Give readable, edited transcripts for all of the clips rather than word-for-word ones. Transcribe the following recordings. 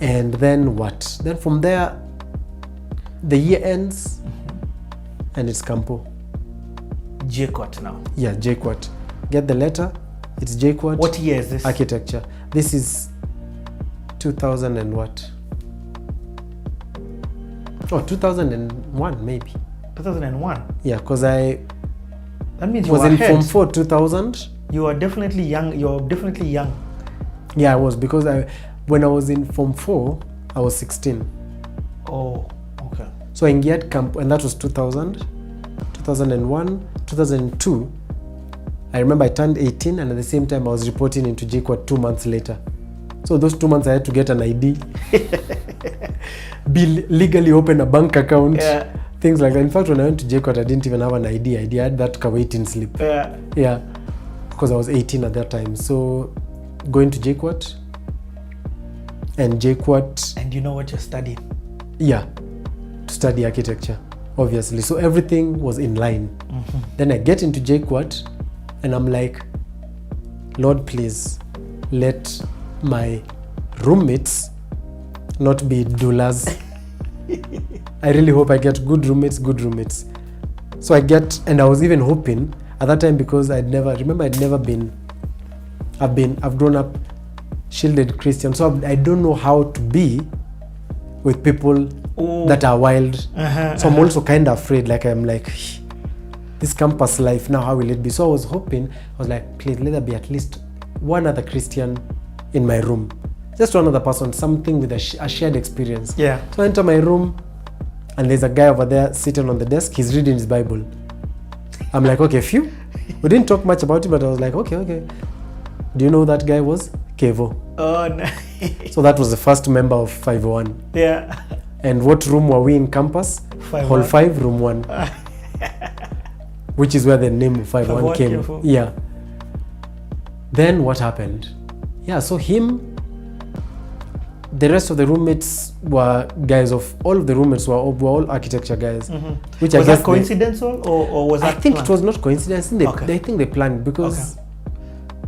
And then what? Then from there, the year ends, and it's Campo. JKUAT now. Yeah, JKUAT. Get the letter. It's JKUAT. What year is this? Architecture. This is 2000 and what? Oh, 2001 maybe. 2001. Yeah, because That means you was were in ahead. Form 4 2000. You are definitely young. You're definitely young. Yeah, I was, because when I was in Form 4, I was 16. Oh, okay. So I ingiad camp, and that was 2000, 2001, 2002. I remember I turned 18, and at the same time I was reporting into JKUAT 2 months later. So those 2 months I had to get an ID, legally open a bank account, things like that. In fact, when I went to JKUAT, I didn't even have an ID. I had that waiting slip. Yeah, because I was 18 at that time. So going to JKUAT, and JKUAT. And you know what you're studying? Yeah, to study architecture, obviously. So everything was in line. Then I get into JKUAT, and I'm like, Lord, please let my roommates not be doulas. I really hope I get good roommates. So I get, and I was even hoping at that time, because I've grown up shielded Christian, so I don't know how to be with people that are wild. So I'm also kind of afraid, I'm like, this campus life now, how will it be? So I was hoping, I was like, please let there be at least one other Christian in my room, just one other person, something with a shared experience. Yeah. So I enter my room, and there's a guy over there sitting on the desk. He's reading his Bible. I'm like, okay, phew. We didn't talk much about it, but I was like, okay. Do you know who that guy was? Kevo. Oh, nice. So that was the first member of 501. Yeah. And what room were we in campus? Hall 5, room 1. Which is where the name 501 came. Yeah. Then what happened? Yeah, so the rest of the roommates were guys all of the roommates were all architecture guys. Which was I guess that coincidental or was that I think planned? it was not coincidence. I think they planned, because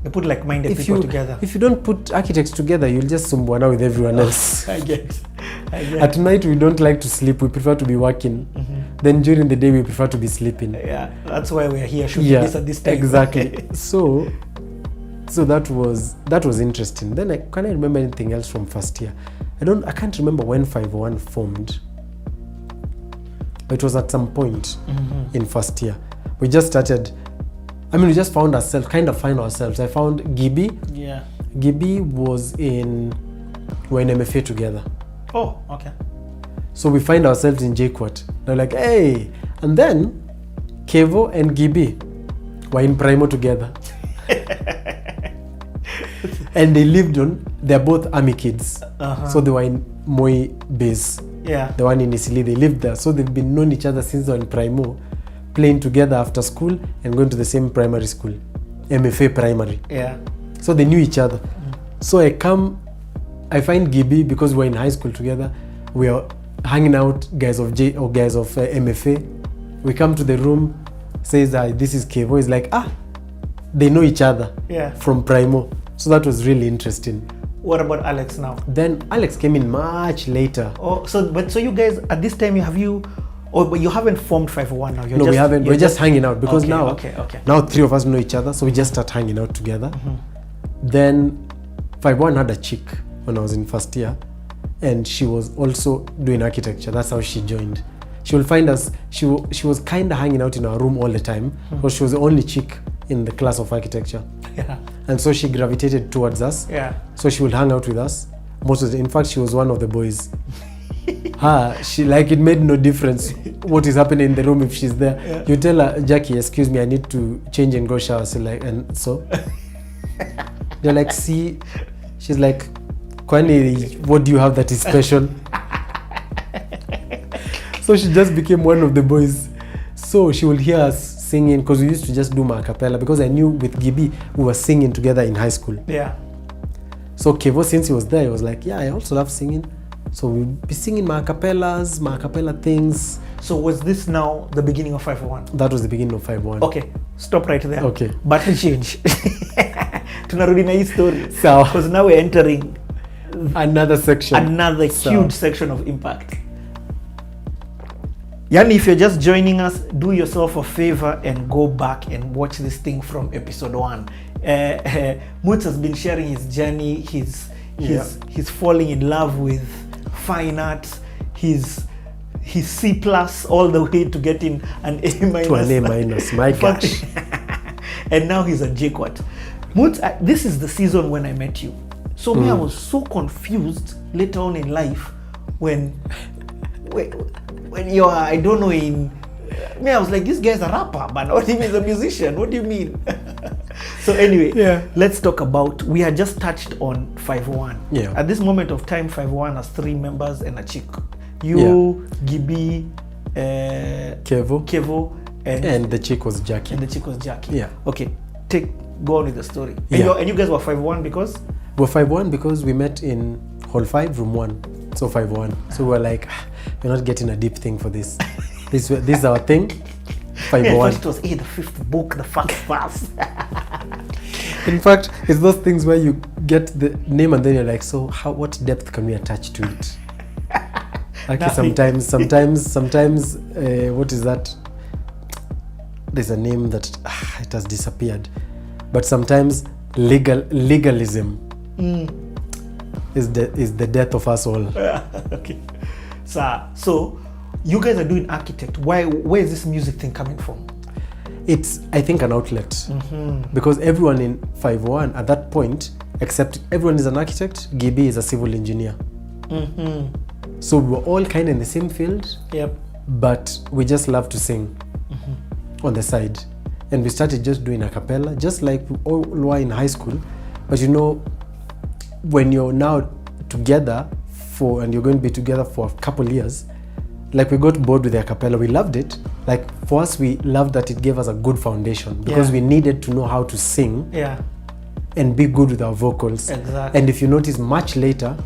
they put like-minded people together. If you don't put architects together, you'll just sumbuana with everyone else. I get. At night we don't like to sleep, we prefer to be working. Then during the day we prefer to be sleeping. Yeah, that's why we're here shooting this at this time. Exactly. So that was interesting. Then I can't remember anything else from first year. I can't remember when 501 formed. It was at some point in first year. We just started. We just found ourselves. I found Gibi. Yeah. Gibi was we're in MFA together. Oh, okay. So we find ourselves in JKUAT. They're like, hey. And then Kevo and Gibi were in Primo together. And they're both army kids. So they were in Moi base. Yeah. The one in Isili, they lived there. So they've been known each other since they were in Primo, playing together after school and going to the same primary school, MFA primary. Yeah. So they knew each other. So I find Gibi, because we're in high school together. We are hanging out, guys of MFA. We come to the room, says this is Kevo. He's like, they know each other from Primo. So that was really interesting. What about Alex now? Then Alex came in much later. Oh, so you guys at this time but you haven't formed 501 now. We haven't. We're just hanging out, because now 3 of us know each other, so we just start hanging out together. Then 501 had a chick when I was in first year, and she was also doing architecture. That's how she joined. She will find us. She was kind of hanging out in our room all the time, because she was the only chick in the class of architecture. Yeah. And so she gravitated towards us. Yeah. So she would hang out with us. In fact, she was one of the boys. It made no difference what is happening in the room if she's there. Yeah. You tell her, Jackie, excuse me, I need to change and go shower. So they're like, see, she's like, Kwani, what do you have that is special? So she just became one of the boys. So she will hear us singing, because we used to just do a cappella, because I knew with Gibi we were singing together in high school. Yeah. So Kevo, since he was there, he was like, yeah, I also love singing. So we'll be singing a cappella things. So was this now the beginning of 501? That was the beginning of 501. Okay, stop right there. Okay. Battle change. Tunarudi na hii story. So, because now we're entering another section. Another So- huge section of impact. Yani, if you're just joining us, do yourself a favor and go back and watch this thing from episode 1. Moots has been sharing his journey. He's falling in love with fine arts. He's C plus all the way to getting an A minus. To an A minus, my gosh. And now he's a JQuat. Moots, this is the season when I met you. So me, I was so confused later on in life when you are, I don't know, in me, I was like, this guy's a rapper, but what do you mean he's a musician? What do you mean? So anyway, let's talk about, we had just touched on 501. Yeah. At this moment of time, 501 has 3 members and a chick. You, Gibi, Kevo, and the chick was Jackie. And the chick was Jackie. Yeah. Okay, go on with the story. And, Yeah. and you guys were 501 because? We're 5-1 because we met in Hall 5, Room 1. So 5-1. So we were like, we're not getting a deep thing for this. This is our thing. 5-1. Yeah, I thought it was the 5th book, the 1st verse. In fact, it's those things where you get the name and then you're like, so what depth can we attach to it? Actually, sometimes, what is that? There's a name that it has disappeared. But sometimes legalism is the death of us all. Okay. So you guys are doing architect. Where is this music thing coming from? It's, I think, an outlet. Because everyone in 501 at that point, except everyone is an architect, Gibi is a civil engineer. So we were all kind of in the same field. Yep. But we just love to sing on the side. And we started just doing a cappella, just like we all were in high school. But you know, when you're now together and you're going to be together for a couple years, like we got bored with the a cappella. We loved it. Like for us, we loved that it gave us a good foundation because we needed to know how to sing and be good with our vocals. Exactly. And if you notice, much later,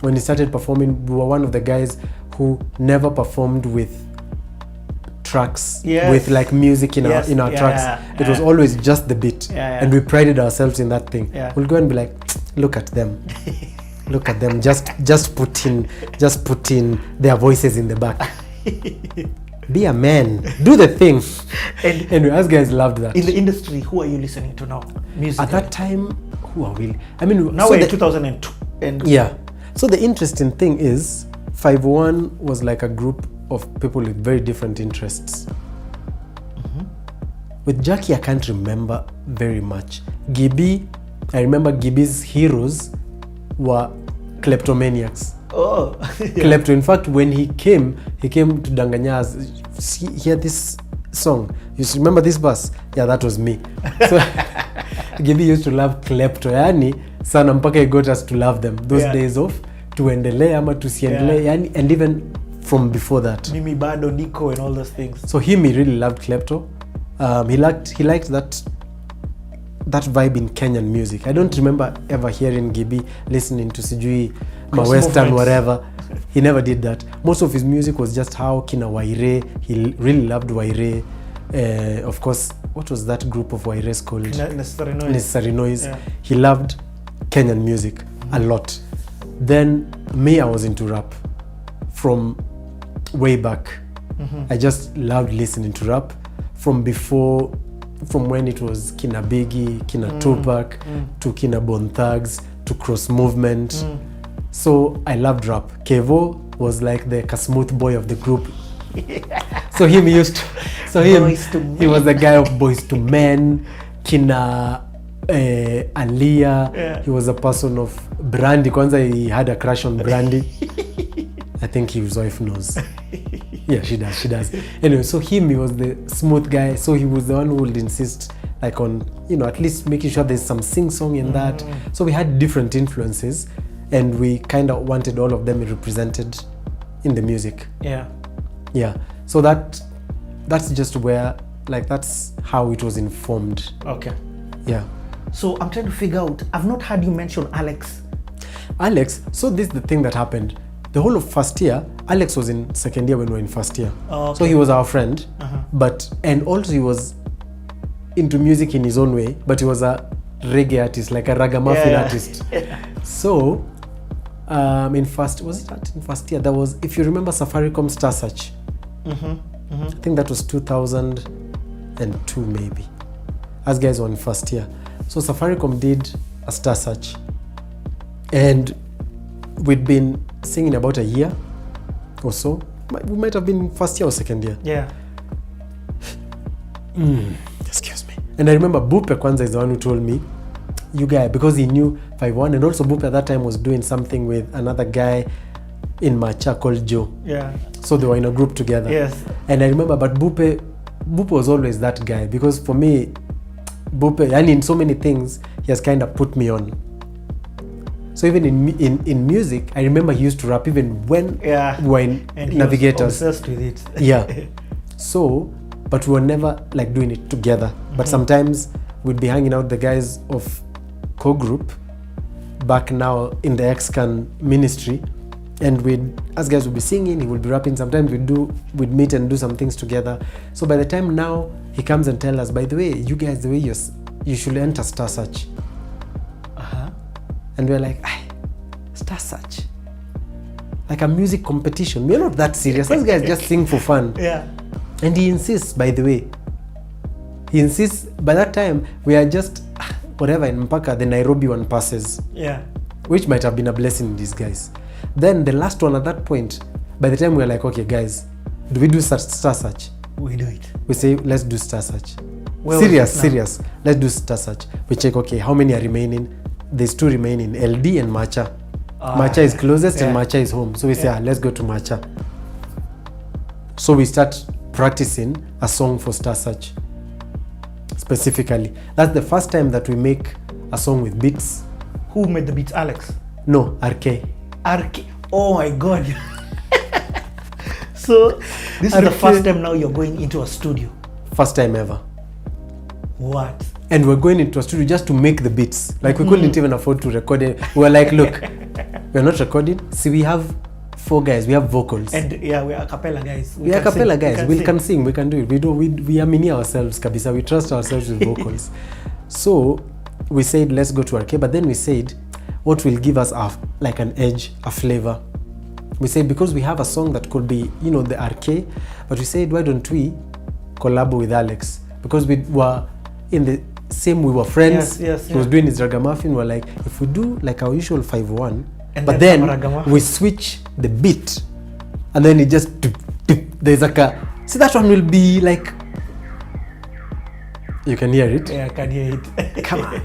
when we started performing, we were one of the guys who never performed with tracks, with like music in our tracks. It was always just the beat, and we prided ourselves in that thing. We'll go and be like, look at them. Look at them, just put in their voices in the back. Be a man, do the thing. And us guys loved that. In the industry, who are you listening to now? Music. At that time, who are we? I mean, now we're in 2002. And yeah. So the interesting thing is, 501 was like a group of people with very different interests. With Jackie, I can't remember very much. Gibi, I remember Gibi's heroes were kleptomaniacs. Oh, Klepto. In fact, when he came to Danganyas. Hear this song. You remember this verse? Yeah, that was me. So Gibi used to love klepto. Yani sana mpaka he got us to love them. Those days of tuendelee ama tusiendelee. Yani, and even from before that. Mimi Bado, Nico, and all those things. So he really loved klepto. He liked that vibe in Kenyan music. I don't remember ever hearing Gibi listening to sijui Western whatever. He never did that. Most of his music was just how kina Waire. He really loved Waire. Of course, what was that group of Waire's called? Necessary Noise. Yeah. He loved Kenyan music a lot. Then me, I was into rap from way back. I just loved listening to rap from when it was Kina Biggie, Kina Tupac, to Kina Bone Thugs, to Cross Movement. So I loved rap. Kevo was like the smooth boy of the group. So he was the guy of Boys to Men, Kina Alia. He was a person of Brandy. Kwanza he had a crush on Brandy. I think his wife knows. Yeah, she does. Anyway, so he was the smooth guy. So he was the one who would insist like on, at least making sure there's some sing-song in that. So we had different influences and we kind of wanted all of them represented in the music. Yeah. So that's just where, like, that's how it was informed. Okay. Yeah. So I'm trying to figure out, I've not heard you mention Alex. So this is the thing that happened. The whole of first year, Alex was in second year when we were in first year. Oh, okay. So he was our friend, and also he was into music in his own way, but he was a reggae artist, like a ragamuffin artist. So in first year, there was, if you remember, Safaricom Star Search. I think that was 2002 maybe. Us guys were in first year. So Safaricom did a Star Search. And we'd been singing about a year or so. We might have been first year or second year. Yeah. Excuse me. And I remember Bupe Kwanza is the one who told me, you guy, because he knew 5-1, and also Bupe at that time was doing something with another guy in Macha called Joe. Yeah. So they were in a group together. Yes. And I remember, but Bupe was always that guy, because for me, Bupe, and in so many things, he has kind of put me on. So even in music, I remember he used to rap even when we were in and Navigators. He was obsessed with it. Yeah. So, but we were never like doing it together. But sometimes we'd be hanging out, the guys of co-group back now in the ex-can ministry, and us guys would be singing, he would be rapping. Sometimes we'd meet and do some things together. So by the time now he comes and tells us, by the way, you guys, the way you should enter Star Search. And we're like, Star Search, like a music competition. We're not that serious. Those guys just sing for fun. Yeah. And he insists, by the way, by that time we are just whatever in Mpaka, the Nairobi one passes. Yeah. Which might have been a blessing in disguise. Then the last one at that point, by the time we're like, okay guys, do we do Star Search? We do it. We say, let's do Star Search. Where Serious. Let's do Star Search. We check, okay, how many are remaining? There's 2 remaining, LD and Macha. Macha is closest and Macha is home. So we say, let's go to Macha. So we start practicing a song for Star Search. Specifically. That's the first time that we make a song with beats. Who made the beats, Alex? No, RK. RK. Oh my God. So this is the first time now you're going into a studio. First time ever. What? And we're going into a studio just to make the beats. Like we couldn't even afford to record it. We were like, look, we're not recording. See, we have 4 guys. We have vocals. And yeah, we're a cappella guys. We are a cappella guys. We can sing. We can do it. We are mini ourselves, kabisa. We trust ourselves with vocals. So we said, let's go to RK. But then we said, what will give us like an edge, a flavor? We said, because we have a song that could be, the RK. But we said, why don't we collab with Alex? Because we were in the same, we were friends. Yes. He was doing his ragamuffin. We're like, if we do like our usual 5-1, but then then we switch the beat, and then it just there's like a, see, that one will be like, you can hear it. Yeah, I can hear it. Come on.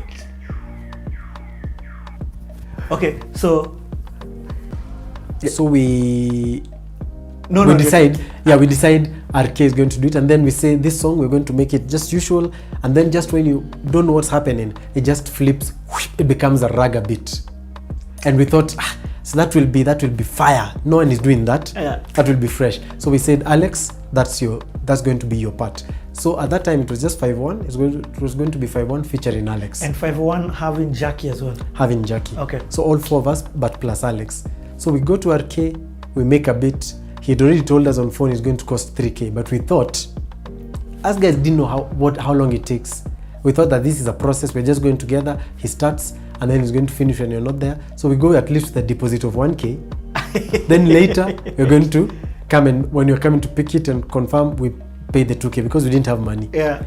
Okay, so we we decide RK is going to do it, and then we say, this song we're going to make it just usual, and then just when you don't know what's happening, it just flips, it becomes a raga beat. And we thought, so that will be fire. No one is doing that. Yeah. That will be fresh. So we said, Alex, that's going to be your part. So at that time it was just 5-1. It was going to be 5-1 featuring Alex. And 5-1 having Jackie as well. Having Jackie. Okay. So all 4 of us, but plus Alex. So we go to RK, we make a beat. He'd already told us on phone it's going to cost 3K, but we thought, us guys didn't know how long it takes. We thought that this is a process. We're just going together. He starts and then he's going to finish when you're not there. So we go at least with a deposit of 1K. Then later you're going to come, and when you're coming to pick it and confirm, we pay the 2K because we didn't have money. Yeah.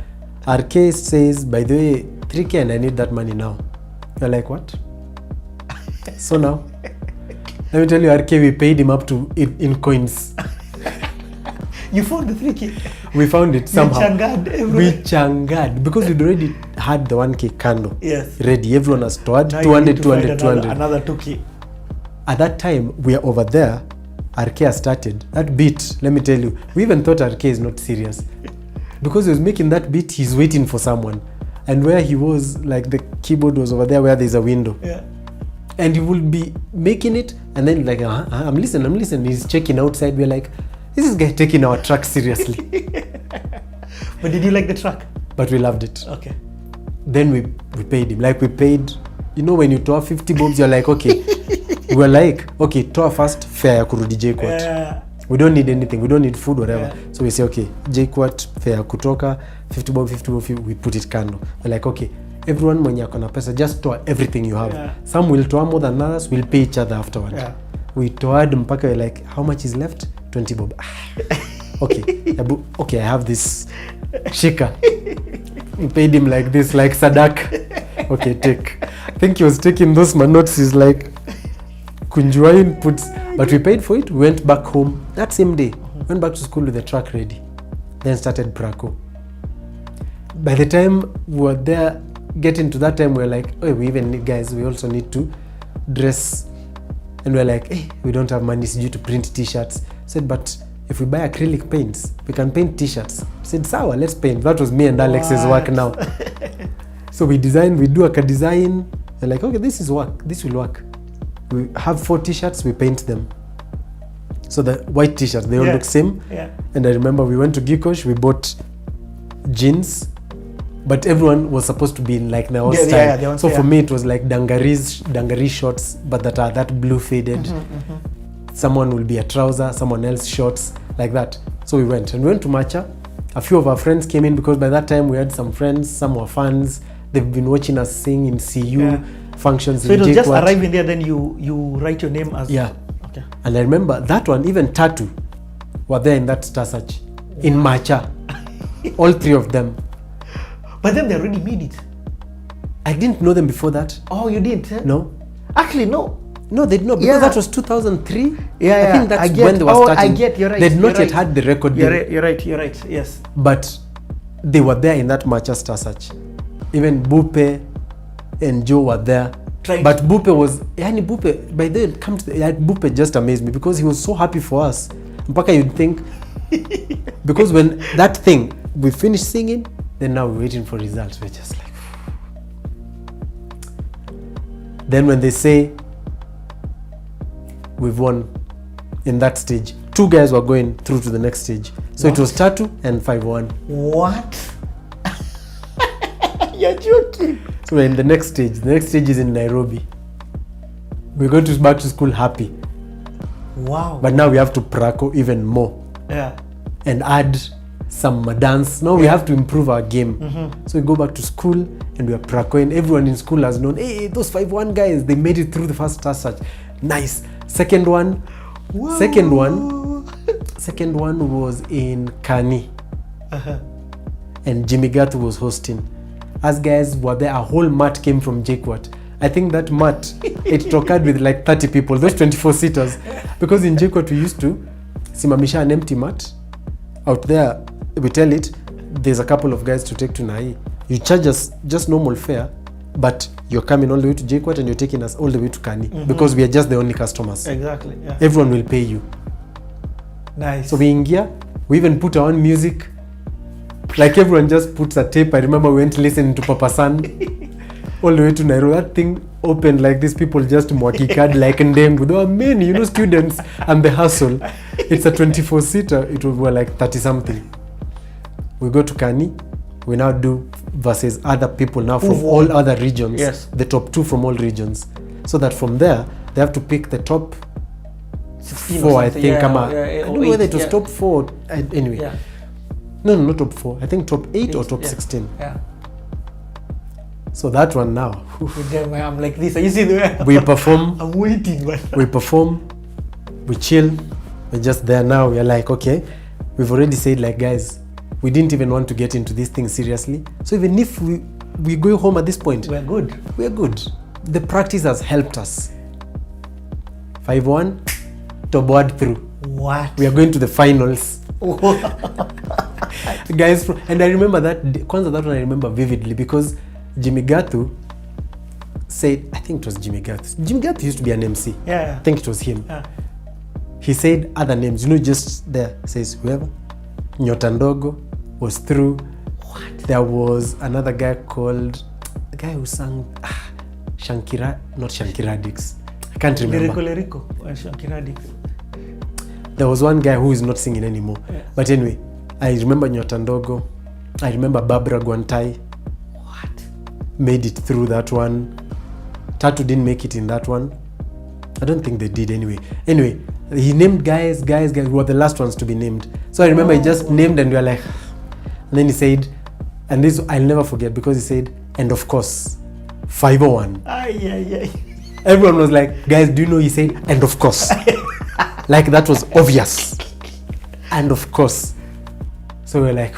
RK says, by the way, 3K and I need that money now. You're like, what? So now, let me tell you, RK, we paid him up to in coins. You found the 3K? We found it somehow. We changad because we'd already had the 1K candle. Yes. Ready. Everyone has stored Now 200, 200. Another 2K. At that time, we are over there. RK has started. That beat, let me tell you, we even thought RK is not serious. Because he was making that beat, he's waiting for someone. And where he was, like the keyboard was over there where there's a window. Yeah. And he will be making it, and then like, I'm listening. He's checking outside. We're like, this is guy taking our track seriously. But did you like the track? But we loved it. Okay. Then we paid him. Like we paid, when you toa 50 bobs, you're like, okay. We're like, okay, toa first, fare ya kurudi JKUAT. Yeah. We don't need anything. We don't need food, whatever. Yeah. So we say, okay, JKUAT, fare ya kutoka, 50 bob, we put it kando. We're like, okay, everyone mwenye akona pesa just toa everything you have. Yeah. Some will toa more than others, will pay each other afterward. Yeah. We toad mpaka we're like, how much is left? 20 bob. Okay, okay, I have this. Shika. We paid him like this, like Sadak. Okay, take. I think he was taking those notes. He's like, kunjua inputs. But we paid for it. We went back home that same day. Went back to school with the truck ready. Then started Praco. By the time we were there, getting to that time, we were like, oh, we even need, guys, we also need to dress. And we're like, hey, we don't have money due to print t-shirts. Said, but if we buy acrylic paints, we can paint t-shirts. Said, sawa, let's paint. That was me and Alex's work now. So we designed, we do a design. And like, okay, this is work. This will work. We have 4 t-shirts, we paint them. So the white t-shirts, they all look same. Yeah. And I remember we went to Gikosh, we bought jeans, but everyone was supposed to be in like Nao style. So for me, it was like dungaree shorts, but that are that blue faded. Someone will be a trouser, someone else shorts, like that. So we went to Macha. A few of our friends came in because by that time we had some friends, some were fans. They've been watching us sing in CU functions. So it was just arriving there, then you write your name as... Yeah. Okay. And I remember that one, even Tatu were there in that Star Search. In Macha. All 3 of them. But then they already made it. I didn't know them before that. Oh, you didn't? Eh? No. Actually, no. No, they did not, because that was 2003. Yeah, I think that's when they were starting. I get, you're right. They did not yet had the record deal. You're right, yes. But they were there in that Macha Star Search. Even Bupe and Joe were there. But Bupe was, Bupe, by then, Bupe just amazed me because he was so happy for us. Mpaka you'd think, because when that thing, we finished singing, then now we're waiting for results. We're just like, then when they say, we've won in that stage, 2 guys were going through to the next stage. So it was Tatu and 5-1. What? You're joking. So we're in the next stage. The next stage is in Nairobi. We're going back to school happy. Wow. But now we have to Praco even more. Yeah. And add some dance. Now we have to improve our game. So we go back to school and we are Praco, and everyone in school has known, hey, those 5-1 guys, they made it through the first Star Search. Nice. Second one. Whoa. Second one was in Kani. And Jimmy Gatu was hosting. As guys were there, a whole mat came from JKUAT. I think that mat, it trocad with like 30 people, those 24 seaters. Because in JKUAT we used to simamisha an empty mat. Out there, we tell it, there's a couple of guys to take to Nai. You charge us just normal fare, but you're coming all the way to JKUAT and you're taking us all the way to Kani. Because we are just the only customers. Exactly, yeah. Everyone will pay you. Nice. So we Ingia, we even put our own music. Like everyone just puts a tape. I remember we went listening to Papa San all the way to Nairobi. That thing opened like this. People just mwakikad like Ndengu. There were many, students and the hustle. It's a 24-seater. It was like 30-something. We go to Kani. We now do versus other people now from all other regions. Yes. The top 2 from all regions. So that from there, they have to pick the top 4, I think. I don't know whether it was top 4. Anyway. Yeah. No, not top 4. I think top 8 or top 16. Yeah. So that one now. With them, I'm like this. You see the way we perform. I'm waiting. But we perform. We chill. We're just there now. We're like, okay, we've already said, like, guys, we didn't even want to get into this thing seriously. So even if we go home at this point, we're good. We're good. The practice has helped us. 5-1, Tobwad through. What? We are going to the finals. Guys, and I remember that one I remember vividly because Jimmy Gathu said, I think it was Jimmy Gathu. Jimmy Gathu used to be an MC. Yeah. I think it was him. Yeah. He said other names, just there. Says whoever. Nyota Ndogo was through. What? There was another guy called, the guy who sang Shankira, not Shankiradix. I can't remember. Lyrico or Shankiradix. There was one guy who is not singing anymore. Yeah. But anyway, I remember Nyota Ndogo. I remember Barbara Gwantai. What? Made it through that one. Tatu didn't make it in that one. I don't think they did anyway. Anyway, he named guys who were the last ones to be named. So I remember he just named and we were like, and then he said, and this I'll never forget because he said, and of course 501. Ay. Everyone was like, guys, do you know he said and of course? Like that was obvious. And of course. So we're like,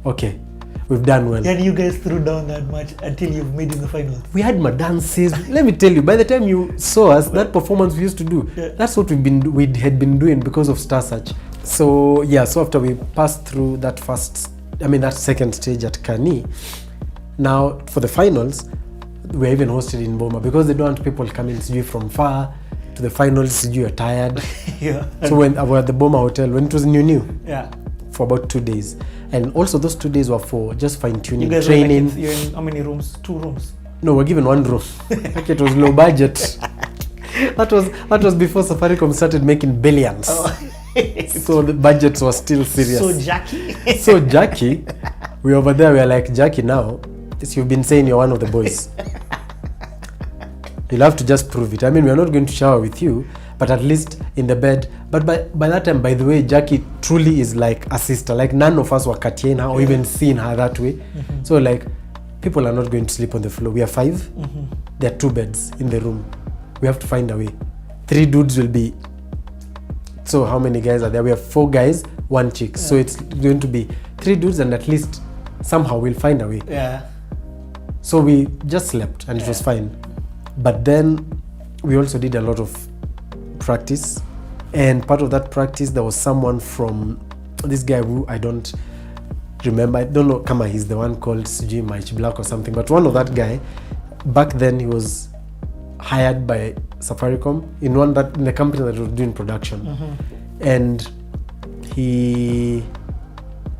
okay, we've done well. And you guys threw down that much until you've made in the finals. We had my dances. Let me tell you, by the time you saw us, that performance we used to do, that's what we had been doing because of Star Search. So yeah, so after we passed through that that second stage at Kani, now for the finals, we're even hosted in Boma because they don't want people coming from far to the finals. You're tired. Yeah. So when I was at the Boma Hotel, when it was new, yeah, for about 2 days, and also those 2 days were for just fine-tuning, you guys training. You're in how many rooms? 2 rooms? No, we're given 1 room. Like it was low budget. That was before Safaricom started making billions. Oh. So the budgets were still serious. So Jackie. Jackie, we over there, we are like, Jackie, now you've been saying you're one of the boys. You'll have to just prove it. I mean, we're not going to shower with you, but at least in the bed. But by that time, by the way, Jackie truly is like a sister. Like none of us were Katyaing her or even seeing her that way. Mm-hmm. So like, people are not going to sleep on the floor. We are 5. Mm-hmm. There are 2 beds in the room. We have to find a way. 3 dudes will be. So how many guys are there? We have 4 guys, 1 chick. Yeah. So it's going to be 3 dudes, and at least somehow we'll find a way. Yeah. So we just slept and it was fine. But then we also did a lot of practice, and part of that practice there was someone from this guy who I don't remember. I don't know, Kama, he's the one called Suji Mach Black or something, but one of that guy back then, he was hired by Safaricom in the company that was doing production. Mm-hmm. And he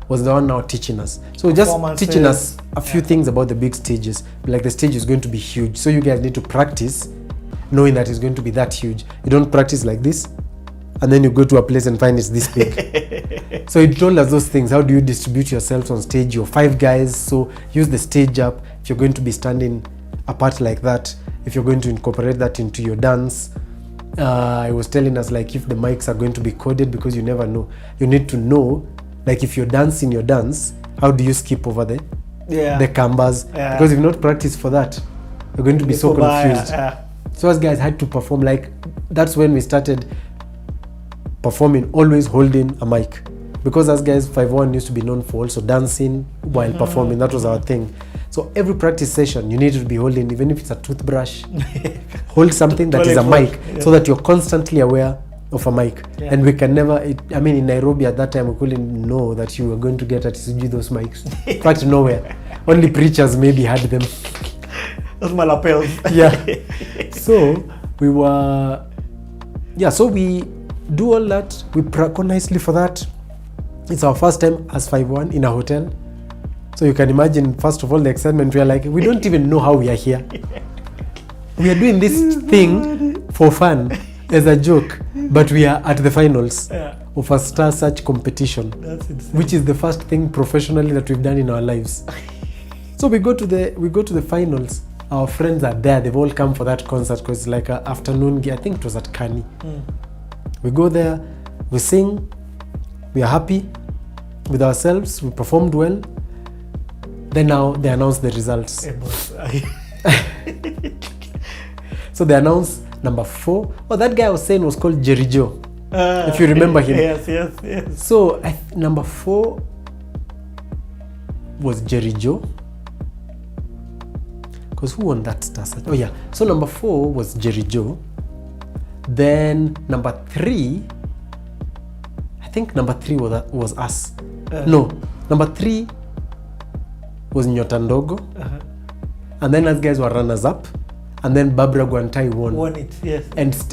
was the one now teaching us. So just teaching us a few things about the big stages. Like the stage is going to be huge, so you guys need to practice knowing that it's going to be that huge. You don't practice like this and then you go to a place and find it's this big. So he told us those things. How do you distribute yourselves on stage? You're 5 guys, so use the stage up. If you're going to be standing apart like that, if you're going to incorporate that into your dance. I was telling us, like, if the mics are going to be coded, because you never know. You need to know, like, if you're dancing your dance, how do you skip over the canvas? Because if you not practice for that, you're going to be so confused. So us guys had to perform. Like, that's when we started performing, always holding a mic, because us guys 5-1 used to be known for also dancing while performing. That was our thing. So every practice session you need to be holding, even if it's a toothbrush, hold something that is a mic, so that you're constantly aware of a mic. And we can never, I mean, in Nairobi at that time, we couldn't know that you were going to get at those mics. In fact, nowhere. Only preachers maybe had them. Those my lapels. So we were, so we do all that. We practice nicely for that. It's our first time as 5-1 in a hotel. So you can imagine, first of all, the excitement. We are like, we don't even know how we are here. We are doing this thing for fun, as a joke, but we are at the finals of a Star Search competition. That's insane. Which is the first thing professionally that we've done in our lives. So we go to the finals. Our friends are there. They've all come for that concert because it's like an afternoon. I think it was at Kani. We go there, we sing, we are happy with ourselves. We performed well. Then now they announce the results. So they announce number 4. Oh, that guy I was saying was called Jerry Joe. If you remember him. Yes. So number 4 was Jerry Joe. Because who won that Star Search? Oh yeah. So number 4 was Jerry Joe. Then number 3, I think number 3 was us. No, number 3 was Nyota Ndogo. And then us guys were runners up. And then Barbara Guantai won it, yes.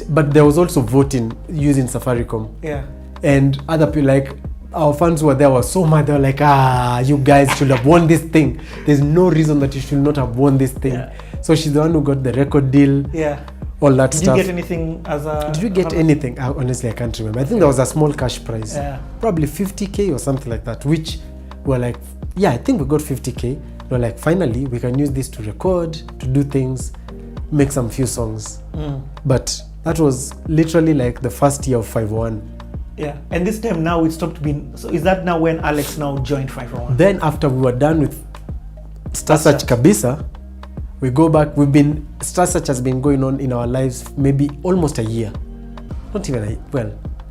But there was also voting using Safaricom. And other people, like our fans who were there, were so mad. They were like, you guys should have won this thing. There's no reason that you should not have won this thing. So she's the one who got the record deal. All that stuff. Did you get anything as a... Did you get anything? Honestly, I can't remember. I think there was a small cash prize. Probably 50K or something like that, which were like, I think we got 50K. We're like, finally, we can use this to record, to do things, make some few songs. But that was literally like the first year of 5-1. And this time now it stopped being... So is that now when Alex now joined 5-1? Then after we were done with Star Search Kabisa, We go back. Star Search has been going on in our lives maybe almost a year. Not even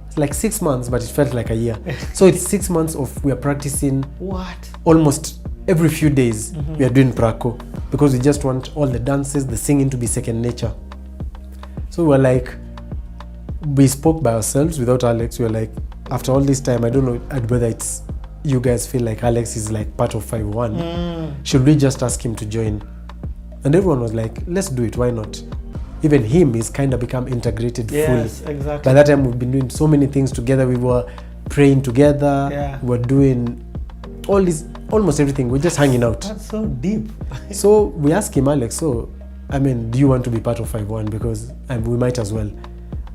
it's like 6 months, but it felt like a year. So it's 6 months of we are practicing. What? Almost every few days we are doing praco, because we just want all the dances, the singing to be second nature. So we're like, we spoke by ourselves without Alex. We're like, after all this time, I don't know whether it's you guys feel like Alex is like part of 5-1. Should we just ask him to join? And everyone was like, let's do it, why not? Even him, he's kind of become integrated fully. Yes, exactly. By that time, we've been doing so many things together. We were praying together. Yeah. We were doing all this, almost everything. We're just hanging out. That's so deep. So we asked him, Alex, so, I mean, do you want to be part of 5-1? Because we might as well.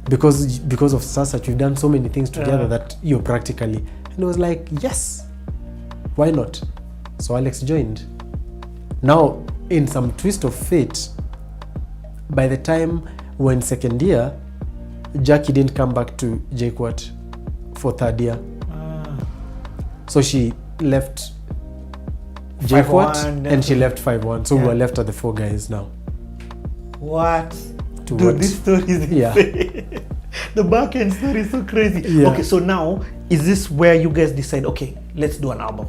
Because of Star Search, we've done so many things together that you're practically. And he was like, yes, why not? So Alex joined. Now, in some twist of fate, by the time we're in second year, Jackie didn't come back to JKUAT for third year. So she left JKUAT and she left 5-1. So we were left at the 4 guys now. What? Dude, this story is insane. The back end story is so crazy. Yeah. Okay, so now, is this where you guys decide, okay, let's do an album?